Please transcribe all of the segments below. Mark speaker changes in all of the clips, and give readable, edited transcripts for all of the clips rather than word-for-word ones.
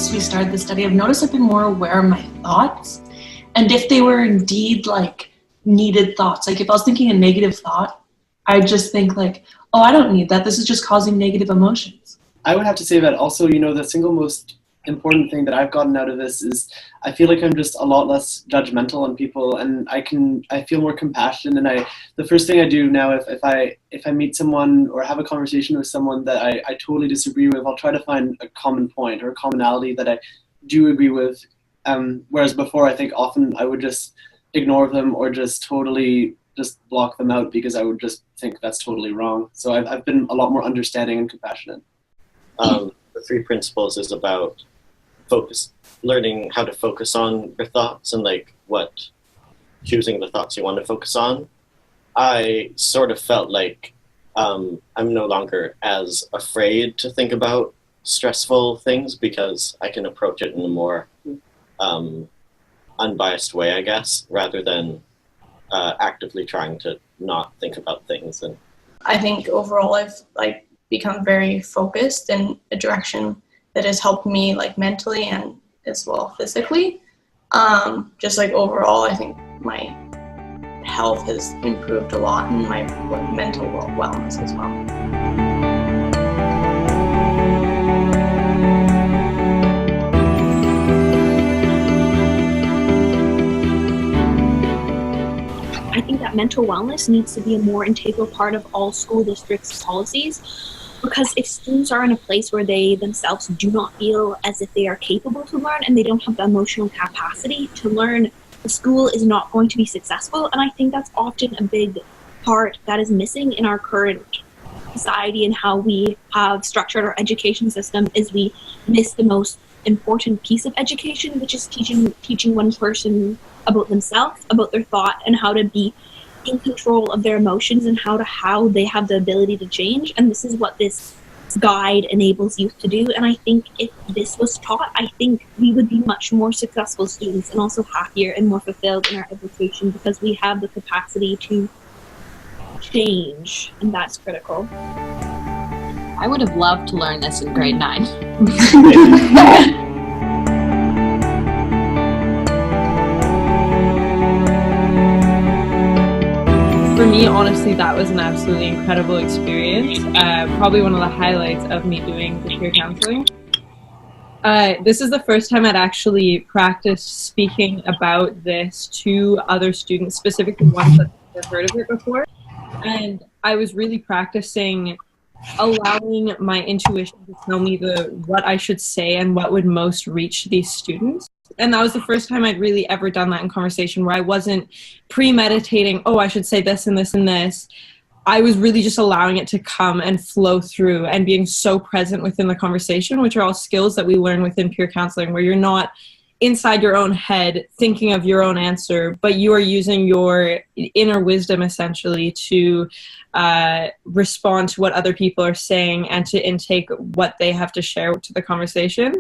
Speaker 1: since we started the study, I've noticed I've been more aware of my thoughts, and if they were indeed like needed thoughts. Like if I was thinking a negative thought, I'd just think like, oh, I don't need that. This is just causing negative emotions.
Speaker 2: I would have to say that also, the single most important thing that I've gotten out of this is I feel like I'm just a lot less judgmental on people, and I feel more compassion. And the first thing I do now, if I meet someone or have a conversation with someone that I totally disagree with, I'll try to find a common point or a commonality that I do agree with. Whereas before, I think often I would just ignore them or just totally just block them out because I would just think that's totally wrong. So I've been a lot more understanding and compassionate.
Speaker 3: The 3 principles is about learning how to focus on your thoughts and choosing the thoughts you want to focus on. I sort of felt like I'm no longer as afraid to think about stressful things because I can approach it in a more unbiased way, I guess, rather than actively trying to not think about things. And
Speaker 4: I think overall I've become very focused in a direction that has helped me mentally and as well physically. Just overall, I think my health has improved a lot and my mental wellness as well.
Speaker 5: I think that mental wellness needs to be a more integral part of all school districts' policies, because if students are in a place where they themselves do not feel as if they are capable to learn and they don't have the emotional capacity to learn, the school is not going to be successful. And I think that's often a big part that is missing in our current society and how we have structured our education system, is we miss the most important piece of education, which is teaching one person about themselves, about their thought, and how to be in control of their emotions and how they have the ability to change. And this is what this guide enables youth to do. And I think if this was taught, I think we would be much more successful students and also happier and more fulfilled in our education, because we have the capacity to change, and that's critical.
Speaker 6: I would have loved to learn this in grade 9.
Speaker 7: For me, honestly, that was an absolutely incredible experience. Probably one of the highlights of me doing the peer counseling. This is the first time I'd actually practiced speaking about this to other students, specifically ones that had never heard of it before. And I was really practicing allowing my intuition to tell me what I should say and what would most reach these students. And that was the first time I'd really ever done that in conversation, where I wasn't premeditating, oh, I should say this and this and this. I was really just allowing it to come and flow through and being so present within the conversation, which are all skills that we learn within peer counseling, where you're not inside your own head thinking of your own answer, but you are using your inner wisdom essentially to respond to what other people are saying and to intake what they have to share to the conversation.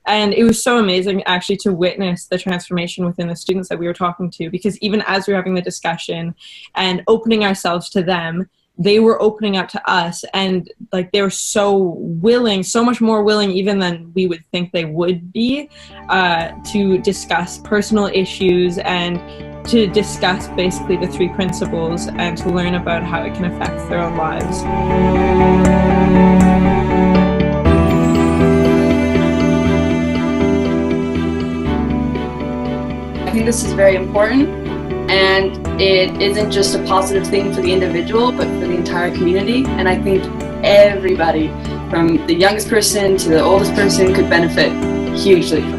Speaker 7: And it was so amazing actually to witness the transformation within the students that we were talking to, because even as we were having the discussion and opening ourselves to them, they were opening up to us, and they were so willing, so much more willing even than we would think they would be, to discuss personal issues and to discuss basically the 3 principles and to learn about how it can affect their own lives.
Speaker 8: I think this is very important, and it isn't just a positive thing for the individual, but for the entire community. And I think everybody, from the youngest person to the oldest person, could benefit hugely from